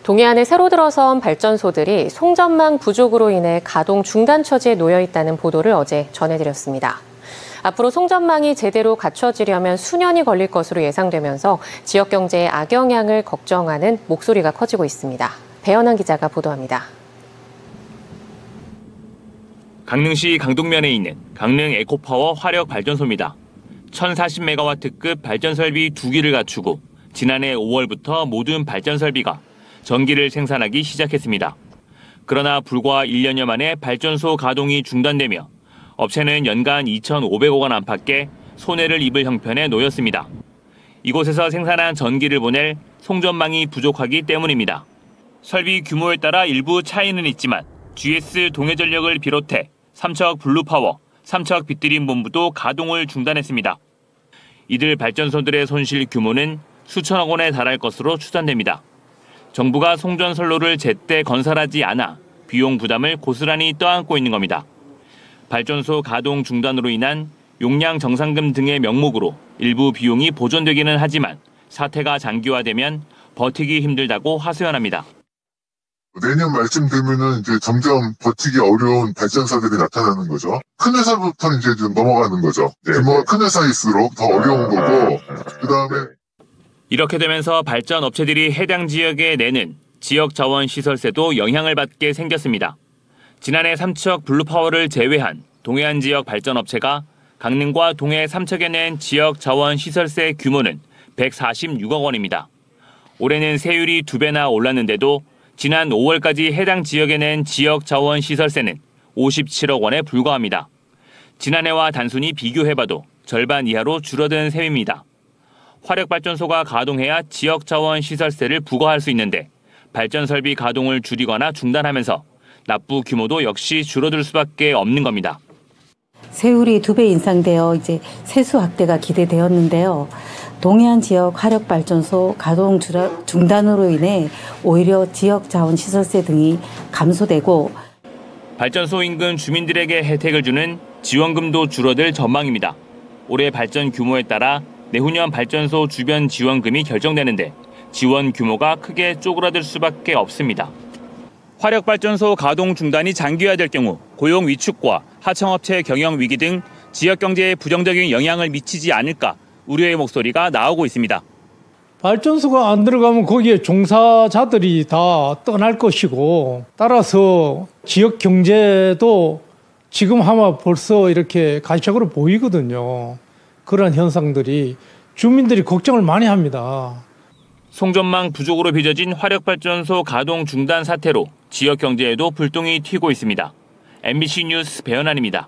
동해안에 새로 들어선 발전소들이 송전망 부족으로 인해 가동 중단 처지에 놓여 있다는 보도를 어제 전해드렸습니다. 앞으로 송전망이 제대로 갖춰지려면 수년이 걸릴 것으로 예상되면서 지역 경제에 악영향을 걱정하는 목소리가 커지고 있습니다. 배현환 기자가 보도합니다. 강릉시 강동면에 있는 강릉 에코파워 화력 발전소입니다. 1040메가와트급 발전 설비 2기를 갖추고 지난해 5월부터 모든 발전 설비가 전기를 생산하기 시작했습니다. 그러나 불과 1년여 만에 발전소 가동이 중단되며 업체는 연간 2,500억 원 안팎의 손해를 입을 형편에 놓였습니다. 이곳에서 생산한 전기를 보낼 송전망이 부족하기 때문입니다. 설비 규모에 따라 일부 차이는 있지만 GS 동해전력을 비롯해 삼척 블루파워, 삼척 빗드림 본부도 가동을 중단했습니다. 이들 발전소들의 손실 규모는 수천억 원에 달할 것으로 추산됩니다. 정부가 송전선로를 제때 건설하지 않아 비용 부담을 고스란히 떠안고 있는 겁니다. 발전소 가동 중단으로 인한 용량 정상금 등의 명목으로 일부 비용이 보존되기는 하지만 사태가 장기화되면 버티기 힘들다고 하소연합니다. 내년 말쯤 되면은 이제 점점 버티기 어려운 발전사들이 나타나는 거죠. 큰 회사부터 이제 좀 넘어가는 거죠. 규모가 큰 회사일수록 더 어려운 거고, 그 다음에 이렇게 되면서 발전 업체들이 해당 지역에 내는 지역 자원 시설세도 영향을 받게 생겼습니다. 지난해 삼척 블루파워를 제외한 동해안 지역 발전업체가 강릉과 동해 삼척에 낸 지역 자원 시설세 규모는 146억 원입니다. 올해는 세율이 2배나 올랐는데도 지난 5월까지 해당 지역에 낸 지역 자원 시설세는 57억 원에 불과합니다. 지난해와 단순히 비교해봐도 절반 이하로 줄어든 셈입니다. 화력발전소가 가동해야 지역 자원 시설세를 부과할 수 있는데 발전 설비 가동을 줄이거나 중단하면서 납부 규모도 역시 줄어들 수밖에 없는 겁니다. 세율이 2배 인상되어 이제 세수 확대가 기대되었는데요. 동해안 지역 화력발전소 가동 중단으로 인해 오히려 지역 자원 시설세 등이 감소되고 발전소 인근 주민들에게 혜택을 주는 지원금도 줄어들 전망입니다. 올해 발전 규모에 따라 내후년 발전소 주변 지원금이 결정되는데 지원 규모가 크게 쪼그라들 수밖에 없습니다. 화력발전소 가동 중단이 장기화될 경우 고용 위축과 하청업체 경영 위기 등 지역 경제에 부정적인 영향을 미치지 않을까 우려의 목소리가 나오고 있습니다. 발전소가 안 들어가면 거기에 종사자들이 다 떠날 것이고 따라서 지역 경제도 지금 아마 벌써 이렇게 가시적으로 보이거든요. 그런 현상들이 주민들이 걱정을 많이 합니다. 송전망 부족으로 빚어진 화력발전소 가동 중단 사태로 지역 경제에도 불똥이 튀고 있습니다. MBC 뉴스 배현환입니다.